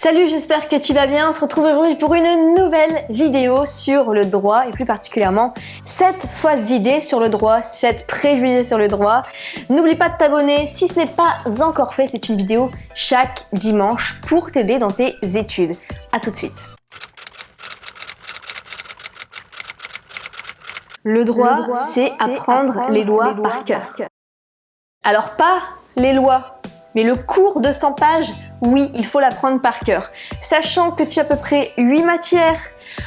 Salut, j'espère que tu vas bien. On se retrouve aujourd'hui pour une nouvelle vidéo sur le droit et plus particulièrement 7 fausses idées sur le droit, 7 préjugés sur le droit. N'oublie pas de t'abonner si ce n'est pas encore fait. C'est une vidéo chaque dimanche pour t'aider dans tes études. À tout de suite. Le droit, c'est apprendre les lois par cœur. Alors pas les lois, mais le cours de 100 pages, oui, il faut l'apprendre par cœur. Sachant que tu as à peu près 8 matières,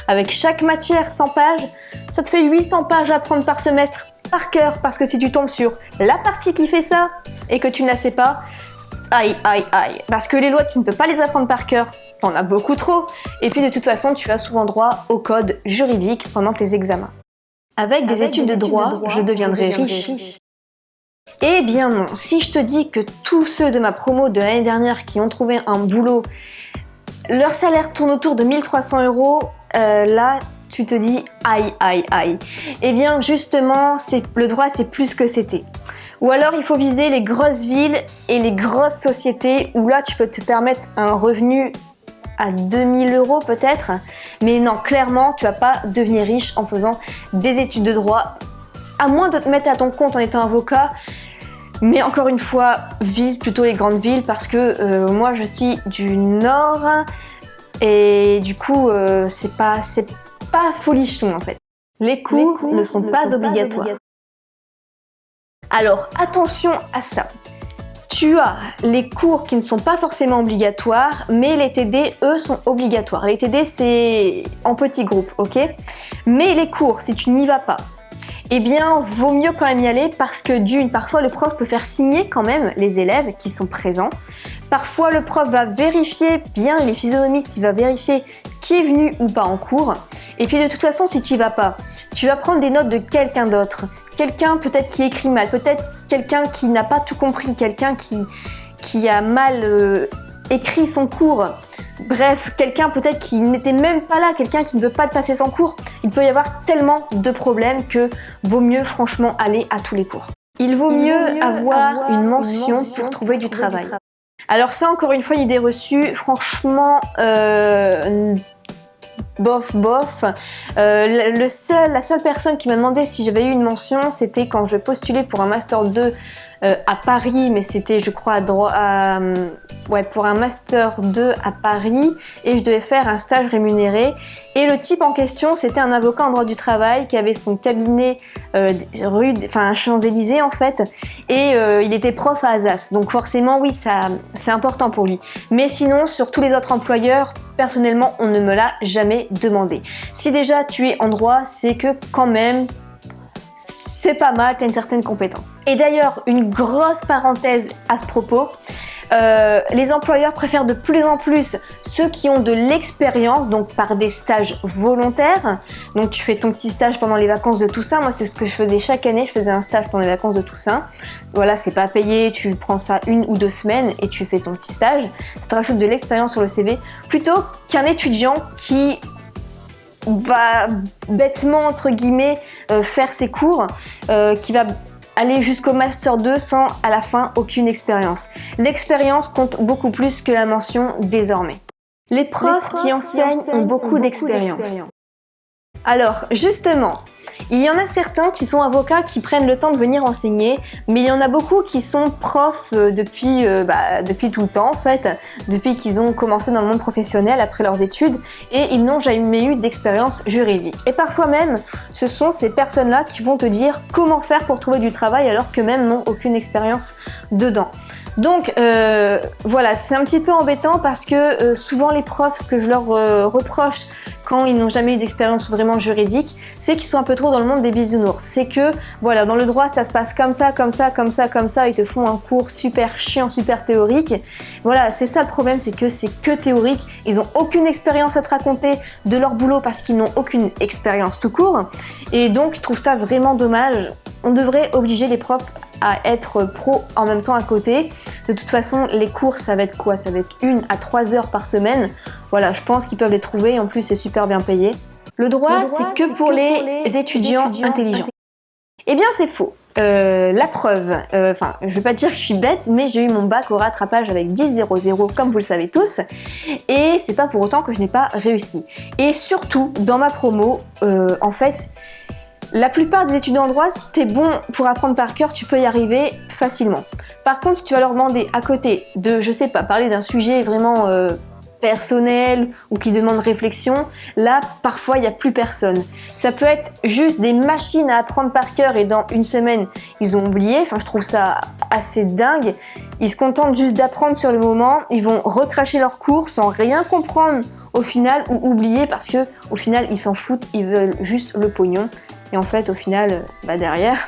avec chaque matière 100 pages, ça te fait 800 pages à apprendre par semestre par cœur, parce que si tu tombes sur la partie qui fait ça, et que tu ne la sais pas, aïe, aïe, aïe. Parce que les lois, tu ne peux pas les apprendre par cœur, t'en as beaucoup trop, et puis de toute façon, tu as souvent droit au code juridique pendant tes examens. Avec des études de droit, je deviendrai riche. Eh bien non, si je te dis que tous ceux de ma promo de l'année dernière qui ont trouvé un boulot, leur salaire tourne autour de 1300 €, là tu te dis aïe aïe aïe. Eh bien justement, le droit c'est plus que c'était. Ou alors il faut viser les grosses villes et les grosses sociétés où là tu peux te permettre un revenu à 2000 € peut-être, mais non, clairement tu vas pas devenir riche en faisant des études de droit, à moins de te mettre à ton compte en étant avocat. Mais encore une fois, vise plutôt les grandes villes parce que moi je suis du Nord et du coup c'est pas folichon en fait. Les cours ne sont pas obligatoires. Alors attention à ça. Tu as les cours qui ne sont pas forcément obligatoires, mais les TD, eux, sont obligatoires. Les TD, c'est en petits groupes, ok? Mais les cours, si tu n'y vas pas, eh bien, vaut mieux quand même y aller parce que d'une, parfois le prof peut faire signer quand même les élèves qui sont présents. Parfois, le prof va vérifier bien, il est physionomiste, il va vérifier qui est venu ou pas en cours. Et puis de toute façon, si tu n'y vas pas, tu vas prendre des notes de quelqu'un d'autre. Quelqu'un peut-être qui écrit mal, peut-être quelqu'un qui n'a pas tout compris, quelqu'un qui a mal écrit son cours. Bref, quelqu'un peut-être qui n'était même pas là, quelqu'un qui ne veut pas te passer son cours. Il peut y avoir tellement de problèmes que vaut mieux franchement aller à tous les cours. Il vaut mieux avoir une mention pour trouver du travail. Alors ça, encore une fois, une idée reçue, franchement, bof. La seule personne qui m'a demandé si j'avais eu une mention, c'était quand je postulais pour un Master 2 à Paris, mais c'était je crois pour un Master 2 à Paris et je devais faire un stage rémunéré. Et le type en question, c'était un avocat en droit du travail qui avait son cabinet à Champs-Élysées en fait, et il était prof à Assas. Donc forcément, oui, ça c'est important pour lui. Mais sinon, sur tous les autres employeurs, personnellement, on ne me l'a jamais demandé. Si déjà tu es en droit, c'est que quand même, c'est pas mal, tu as une certaine compétence. Et d'ailleurs, une grosse parenthèse à ce propos, les employeurs préfèrent de plus en plus ceux qui ont de l'expérience, donc par des stages volontaires. Donc tu fais ton petit stage pendant les vacances de Toussaint. Moi, c'est ce que je faisais chaque année, je faisais un stage pendant les vacances de Toussaint. Voilà, c'est pas payé, tu prends ça 1 ou 2 semaines et tu fais ton petit stage. Ça te rajoute de l'expérience sur le CV, plutôt qu'un étudiant qui va bêtement, entre guillemets, faire ses cours, qui va aller jusqu'au Master 2 sans, à la fin, aucune expérience. L'expérience compte beaucoup plus que la mention désormais. Les profs qui enseignent ont beaucoup d'expérience. Alors, justement, il y en a certains qui sont avocats qui prennent le temps de venir enseigner, mais il y en a beaucoup qui sont profs depuis tout le temps en fait, depuis qu'ils ont commencé dans le monde professionnel après leurs études et ils n'ont jamais eu d'expérience juridique. Et parfois même, ce sont ces personnes-là qui vont te dire comment faire pour trouver du travail alors qu'eux-mêmes n'ont aucune expérience dedans. Donc voilà, c'est un petit peu embêtant parce que souvent les profs, ce que je leur reproche quand ils n'ont jamais eu d'expérience vraiment juridique, c'est qu'ils sont un peu trop dans le monde des bisounours. C'est que voilà, dans le droit ça se passe comme ça, ils te font un cours super chiant, super théorique. Voilà, c'est ça le problème, c'est que théorique, ils n'ont aucune expérience à te raconter de leur boulot parce qu'ils n'ont aucune expérience tout court. Et donc je trouve ça vraiment dommage. On devrait obliger les profs à être pro en même temps à côté. De toute façon, les cours, ça va être quoi? Ça va être 1 à 3 heures par semaine. Voilà, je pense qu'ils peuvent les trouver. En plus, c'est super bien payé. Le droit, c'est que pour les étudiants intelligents. Eh bien, c'est faux. La preuve, enfin je vais pas dire que je suis bête, mais j'ai eu mon bac au rattrapage avec 10,00 comme vous le savez tous, et c'est pas pour autant que je n'ai pas réussi. Et surtout, dans ma promo, en fait, la plupart des étudiants en droit, si t'es bon pour apprendre par cœur, tu peux y arriver facilement. Par contre, si tu vas leur demander à côté de, je sais pas, parler d'un sujet vraiment personnel ou qui demande réflexion, là parfois il n'y a plus personne. Ça peut être juste des machines à apprendre par cœur et dans une semaine ils ont oublié, enfin je trouve ça assez dingue. Ils se contentent juste d'apprendre sur le moment, ils vont recracher leur cours sans rien comprendre au final ou oublier parce que au final ils s'en foutent, ils veulent juste le pognon et en fait au final derrière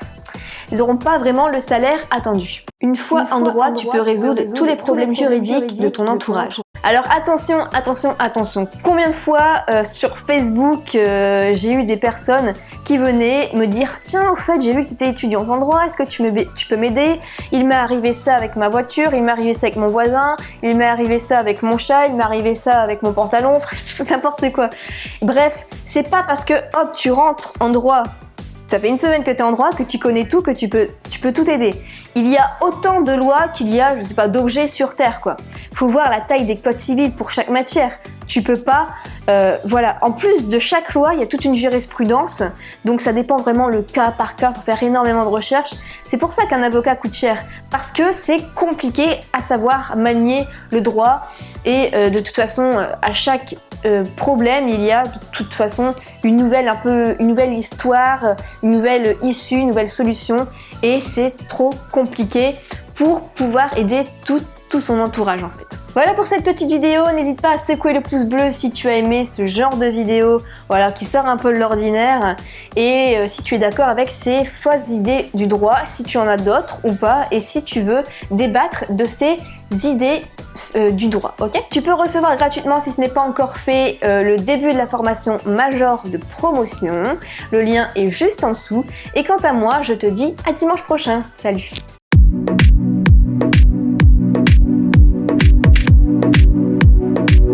ils n'auront pas vraiment le salaire attendu. Une fois en droit, tu peux résoudre tous les problèmes juridiques de ton entourage. Alors attention, attention, attention. Combien de fois sur Facebook j'ai eu des personnes qui venaient me dire « Tiens, au fait, j'ai vu que tu étais étudiante en droit, est-ce que tu peux m'aider? Il m'est arrivé ça avec ma voiture, il m'est arrivé ça avec mon voisin, il m'est arrivé ça avec mon chat, il m'est arrivé ça avec mon pantalon, n'importe quoi. » Bref, c'est pas parce que hop, tu rentres en droit, ça fait une semaine que tu es en droit, que tu connais tout, que tu peux tout aider. Il y a autant de lois qu'il y a, je sais pas, d'objets sur Terre, quoi. Faut voir la taille des codes civils pour chaque matière. Tu peux pas... voilà. En plus de chaque loi, il y a toute une jurisprudence, donc ça dépend vraiment le cas par cas, faut faire énormément de recherches. C'est pour ça qu'un avocat coûte cher, parce que c'est compliqué à savoir manier le droit, et de toute façon, à chaque problème, il y a de toute façon une nouvelle histoire, une nouvelle issue, une nouvelle solution, et c'est trop compliqué pour pouvoir aider tout son entourage en fait. Voilà pour cette petite vidéo, n'hésite pas à secouer le pouce bleu si tu as aimé ce genre de vidéo, voilà, qui sort un peu de l'ordinaire, et si tu es d'accord avec ces fausses idées du droit, si tu en as d'autres ou pas, et si tu veux débattre de ces idées du droit, ok? Tu peux recevoir gratuitement, si ce n'est pas encore fait, le début de la formation Major de promotion, le lien est juste en dessous, et quant à moi, je te dis à dimanche prochain, salut!